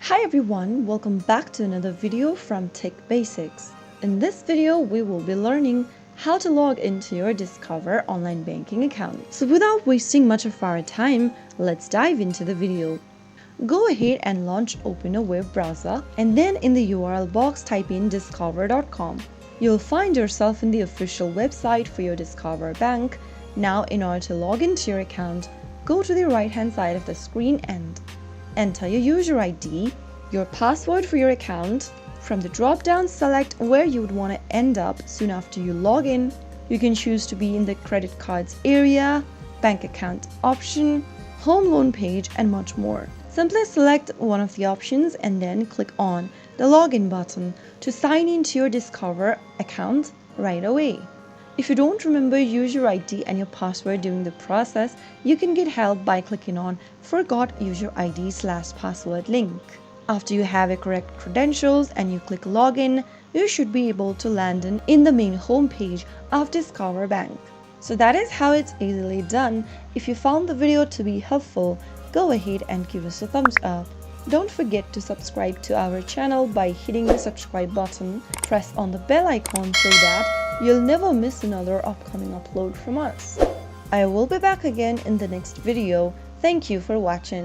Hi everyone, welcome back to another video from Tech Basics. In this video, we will be learning how to log into your Discover online banking account. So without wasting much of our time, let's dive into the video. Go ahead and open a web browser and then in the URL box type in discover.com. You'll find yourself in the official website for your Discover Bank. Now in order to log into your account, go to the right hand side of the screen and enter your user ID, your password for your account. From the drop-down, select where you would want to end up soon after you log in. You can choose to be in the credit cards area, bank account option, home loan page, and much more. Simply select one of the options and then click on the login button to sign into your Discover account right away. If you don't remember user ID and your password during the process, you can get help by clicking on Forgot User ID/password link. After you have your correct credentials and you click Login, you should be able to land in the main home page of Discover Bank. So that is how it's easily done. If you found the video to be helpful, go ahead and give us a thumbs up. Don't forget to subscribe to our channel by hitting the subscribe button. Press on the bell icon so that you'll never miss another upcoming upload from us. I will be back again in the next video. Thank you for watching.